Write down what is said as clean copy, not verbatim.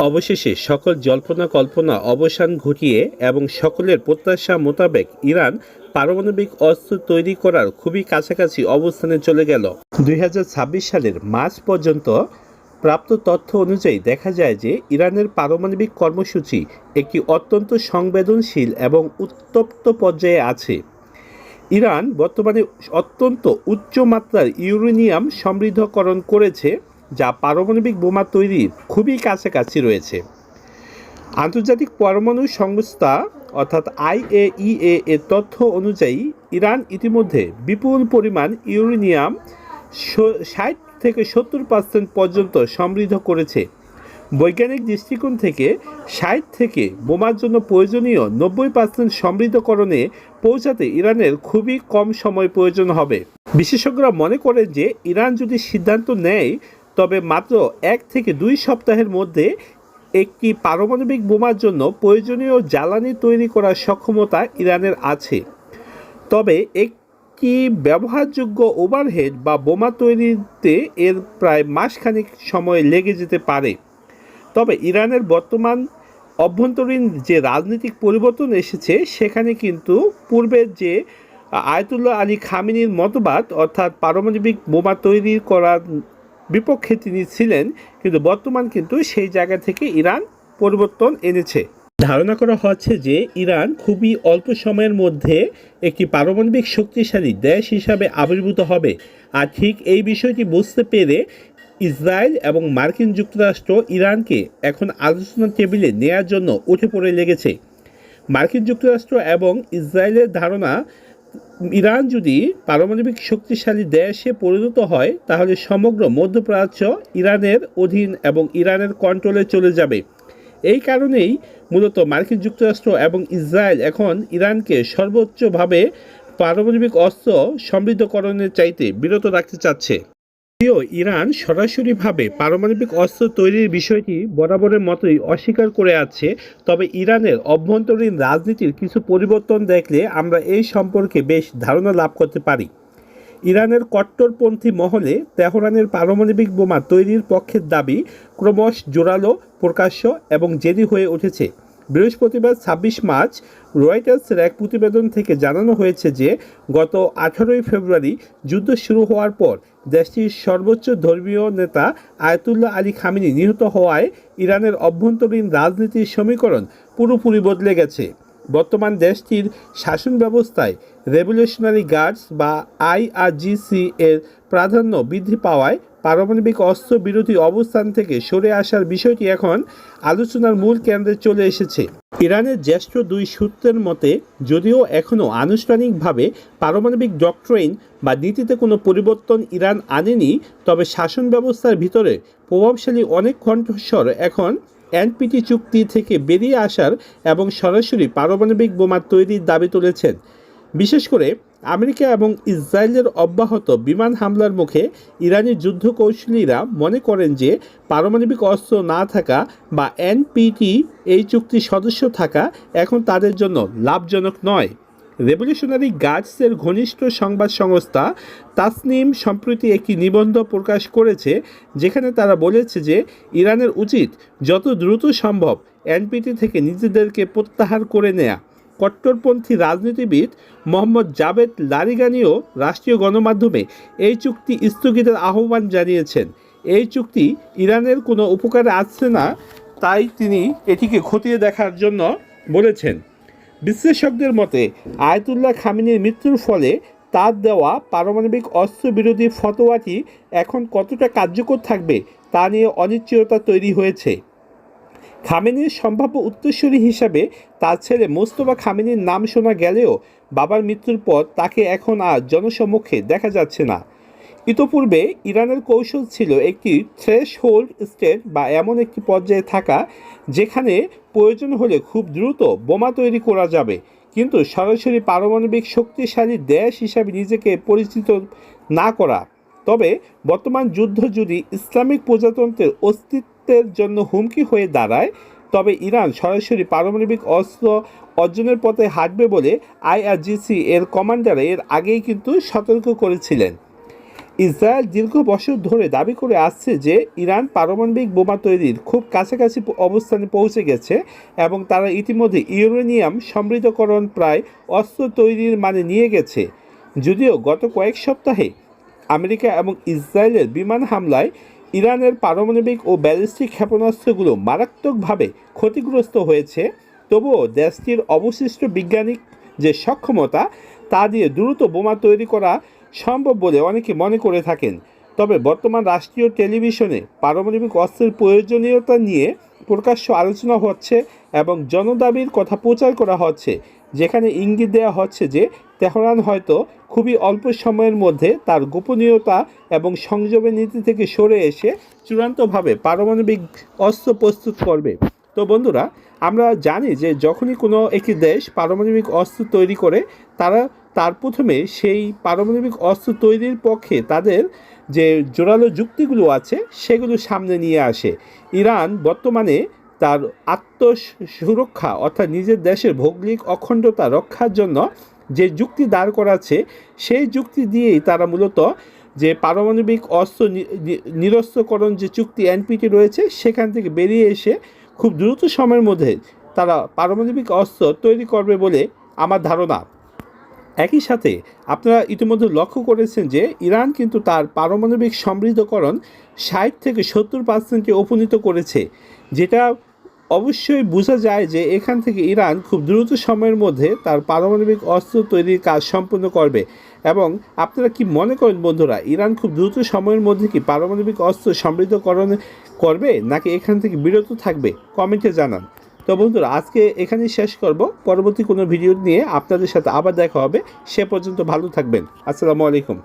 অবশেষে সকল জল্পনা কল্পনা অবসান ঘটিয়ে এবং সকলের প্রত্যাশা মোতাবেক ইরান পারমাণবিক অস্ত্র তৈরি করার খুবই কাছাকাছি অবস্থানে চলে গেল। 2026 সালের মার্চ পর্যন্ত প্রাপ্ত তথ্য অনুযায়ী দেখা যায় যে ইরানের পারমাণবিক কর্মসূচি একটি অত্যন্ত সংবেদনশীল এবং উত্তপ্ত পর্যায়ে আছে। ইরান বর্তমানে অত্যন্ত উচ্চ মাত্রার ইউরেনিয়াম সমৃদ্ধকরণ করেছে, যা পারমাণবিক বোমা তৈরির খুবই কাছাকাছি রয়েছে। আন্তর্জাতিক পরমাণু সংস্থা অর্থাৎ IAEA এর তথ্য অনুযায়ী ইরান ইতিমধ্যে বিপুল পরিমাণ ইউরেনিয়াম 60-70% পর্যন্ত সমৃদ্ধ করেছে। বৈজ্ঞানিক দৃষ্টিকোণ থেকে 60 থেকে বোমার জন্য প্রয়োজনীয় 90% সমৃদ্ধকরণে পৌঁছাতে ইরানের খুবই কম সময় প্রয়োজন হবে। বিশেষজ্ঞরা মনে করেন যে ইরান যদি সিদ্ধান্ত নেয় তবে মাত্র 1 থেকে 2 সপ্তাহের মধ্যে একটি পারমাণবিক বোমার জন্য প্রয়োজনীয় জ্বালানি তৈরি করার সক্ষমতা ইরানের আছে। তবে একটি ব্যবহারযোগ্য ওভারহেড বা বোমা তৈরিতে এর প্রায় মাসখানেক সময় লেগে যেতে পারে। তবে ইরানের বর্তমান অভ্যন্তরীণ যে রাজনৈতিক পরিবর্তন এসেছে সেখানে কিন্তু পূর্বের যে আয়াতুল্লাহ আলী খামেনির মতবাদ অর্থাৎ পারমাণবিক বোমা তৈরি করার বিপক্ষে তিনি ছিলেন, কিন্তু বর্তমান কিন্তু সেই জায়গা থেকে ইরান পরিবর্তন এনেছে। ধারণা করা হচ্ছে যে ইরান খুবই অল্প সময়ের মধ্যে একটি পারমাণবিক শক্তিশালী দেশ হিসাবে আবির্ভূত হবে। আর ঠিক এই বিষয়টি বুঝতে পেরে ইসরায়েল এবং মার্কিন যুক্তরাষ্ট্র ইরানকে এখন আলোচনার টেবিলে নেয়ার জন্য উঠে পড়ে লেগেছে। মার্কিন যুক্তরাষ্ট্র এবং ইসরায়েলের ধারণা, ইরান যদি পারমাণবিক শক্তিশালী দেশে পরিণত হয় তাহলে সমগ্র মধ্যপ্রাচ্য ইরানের অধীন এবং ইরানের কন্ট্রোলে চলে যাবে। এই কারণেই মূলত মার্কিন যুক্তরাষ্ট্র এবং ইসরায়েল এখন ইরানকে সর্বোচ্চভাবে পারমাণবিক অস্ত্র সমৃদ্ধকরণের চাইতে বিরত রাখতে চাচ্ছে। ইরান সরাসরিভাবে পারমাণবিক অস্ত্র তৈরির বিষয়টি বরাবরের মতোই অস্বীকার করে আছে। তবে ইরানের অভ্যন্তরীণ রাজনীতির কিছু পরিবর্তন দেখলে আমরা এই সম্পর্কে বেশ ধারণা লাভ করতে পারি। ইরানের কট্টরপন্থী মহলে তেহরানের পারমাণবিক বোমা তৈরির পক্ষের দাবি ক্রমশ জোরালো, প্রকাশ্য এবং জেদি হয়ে উঠেছে। বৃহস্পতিবার 26 মার্চ রয়টার্সের এক প্রতিবেদন থেকে জানানো হয়েছে যে গত 18 ফেব্রুয়ারি যুদ্ধ শুরু হওয়ার পর দেশটির সর্বোচ্চ ধর্মীয় নেতা আয়াতুল্লাহ আলী খামেনি নিহত হওয়ায় ইরানের অভ্যন্তরীণ রাজনীতির সমীকরণ পুরোপুরি বদলে গেছে। বর্তমান দেশটির শাসন ব্যবস্থায় রেভলিউশনারি গার্ডস বা IRGC এর প্রাধান্য বৃদ্ধি পাওয়ায় পারমাণবিক অস্ত্র বিরোধী অবস্থান থেকে সরে আসার বিষয়টি এখন আলোচনার মূল কেন্দ্রে চলে এসেছে। ইরানের জ্যেষ্ঠ 2 সূত্রের মতে, যদিও এখনও আনুষ্ঠানিকভাবে পারমাণবিক ডক্ট্রিন বা নীতিতে কোনো পরিবর্তন ইরান আনেনি, তবে শাসন ব্যবস্থার ভিতরে প্রভাবশালী অনেক কণ্ঠস্বর এখন NPT চুক্তি থেকে বেরিয়ে আসার এবং সরাসরি পারমাণবিক বোমা তৈরির দাবি তুলেছেন। বিশেষ করে আমেরিকা এবং ইসরায়েলের অব্যাহত বিমান হামলার মুখে ইরানি যুদ্ধ কৌশলীরা মনে করেন যে পারমাণবিক অস্ত্র না থাকা বা NPT এই চুক্তির সদস্য থাকা এখন তাদের জন্য লাভজনক নয়। রেভলিউশনারি গার্ডসের ঘনিষ্ঠ সংবাদ সংস্থা তাসনিম সম্প্রতি একটি নিবন্ধ প্রকাশ করেছে যেখানে তারা বলেছে যে ইরানের উচিত যত দ্রুত সম্ভব NPT থেকে নিজেদেরকে প্রত্যাহার করে নেয়া। কট্টরপন্থী রাজনীতিবিদ মোহাম্মদ জাভেদ লারিগানিও রাষ্ট্রীয় গণমাধ্যমে এই চুক্তি স্থগিতের আহ্বান জানিয়েছেন। এই চুক্তি ইরানের কোনো উপকারে আসছে না, তাই তিনি এটিকে খতিয়ে দেখার জন্য বলেছেন। বিশ্লেষকদের মতে আয়াতুল্লাহ খামেনির মৃত্যুর ফলে তার দেওয়া পারমাণবিক অস্ত্র বিরোধী ফতোয়াটি এখন কতটা কার্যকর থাকবে তা নিয়ে অনিশ্চয়তা তৈরি হয়েছে। খামেনির সম্ভাব্য উত্তরসূরি হিসাবে তার ছেলে মোস্তফা খামেনির নাম শোনা গেলেও বাবার মৃত্যুর পর তাকে এখন আর জনসম্মুখে দেখা যাচ্ছে না। ইতোপূর্বে ইরানের কৌশল ছিল একটি থ্রেশহোল্ড স্টেট বা এমন একটি পর্যায়ে থাকা যেখানে প্রয়োজন হলে খুব দ্রুত বোমা তৈরি করা যাবে, কিন্তু সরাসরি পারমাণবিক শক্তিশালী দেশ হিসাবে নিজেকে পরিচিত না করা। তবে বর্তমান যুদ্ধ যদি ইসলামিক প্রজাতন্ত্রের অস্তিত্বের জন্য হুমকি হয়ে দাঁড়ায় তবে ইরান সরাসরি পারমাণবিক অস্ত্র অর্জনের পথে হাঁটবে বলে IRGC এর কমান্ডার এর আগেই কিন্তু সতর্ক করেছিলেন। ইসরায়েল দীর্ঘ বছর ধরে দাবি করে আসছে যে ইরান পারমাণবিক বোমা তৈরির খুব কাছাকাছি অবস্থানে পৌঁছে গেছে এবং তারা ইতিমধ্যে ইউরেনিয়াম সমৃদ্ধকরণ প্রায় অস্ত্র তৈরির মানে নিয়ে গেছে। যদিও গত কয়েক সপ্তাহে আমেরিকা এবং ইসরায়েলের বিমান হামলায় ইরানের পারমাণবিক ও ব্যালিস্টিক ক্ষেপণাস্ত্রগুলো মারাত্মকভাবে ক্ষতিগ্রস্ত হয়েছে, তবুও দেশটির অবশিষ্ট বৈজ্ঞানিক যে সক্ষমতা তা দিয়ে দ্রুত বোমা তৈরি করা সম্ভব বলে অনেকে মনে করে থাকেন। তবে বর্তমান রাষ্ট্রীয় টেলিভিশনে পারমাণবিক অস্ত্রের প্রয়োজনীয়তা নিয়ে প্রকাশ্য আলোচনা হচ্ছে এবং জনদাবির কথা প্রচার করা হচ্ছে, যেখানে ইঙ্গিত দেওয়া হচ্ছে যে তেহরান হয়তো খুবই অল্প সময়ের মধ্যে তার গোপনীয়তা এবং সংযমের নীতি থেকে সরে এসে চূড়ান্তভাবে পারমাণবিক অস্ত্র প্রস্তুত করবে। তো বন্ধুরা, আমরা জানি যে যখনই কোনো একটি দেশ পারমাণবিক অস্ত্র তৈরি করে তার প্রথমে সেই পারমাণবিক অস্ত্র তৈরির পক্ষে তাদের যে জোরালো যুক্তিগুলো আছে সেগুলো সামনে নিয়ে আসে। ইরান বর্তমানে তার আত্মসুরক্ষা অর্থাৎ নিজের দেশের ভৌগোলিক অখণ্ডতা রক্ষার জন্য যে যুক্তি দাঁড় করাচ্ছে সেই যুক্তি দিয়েই তারা মূলত যে পারমাণবিক অস্ত্র নিরস্ত্রকরণ যে চুক্তি এনপিটি রয়েছে সেখান থেকে বেরিয়ে এসে খুব দ্রুত সময়ের মধ্যে তারা পারমাণবিক অস্ত্র তৈরি করবে বলে আমার ধারণা। একই সাথে আপনারা ইতিমধ্যে লক্ষ্য করেছেন যে ইরান কিন্তু তার পারমাণবিক সমৃদ্ধকরণ 60 থেকে 70% উপনীত করেছে, যেটা অবশ্যই বোঝা যায় যে এখান থেকে ইরান খুব দ্রুত সময়ের মধ্যে তার পারমাণবিক অস্ত্র তৈরির কাজ সম্পূর্ণ করবে। এবং আপনারা কি মনে করেন বন্ধুরা, ইরান খুব দ্রুত সময়ের মধ্যে কি পারমাণবিক অস্ত্র সমৃদ্ধকরণ করবে নাকি এখান থেকে বিরত থাকবে? কমেন্টে জানান। তো বন্ধুরা, আজকে এখানেই শেষ করব। পরবর্তী কোনো ভিডিও নিয়ে আপনাদের সাথে আবার দেখা হবে। সে পর্যন্ত ভালো থাকবেন। আসসালামু আলাইকুম।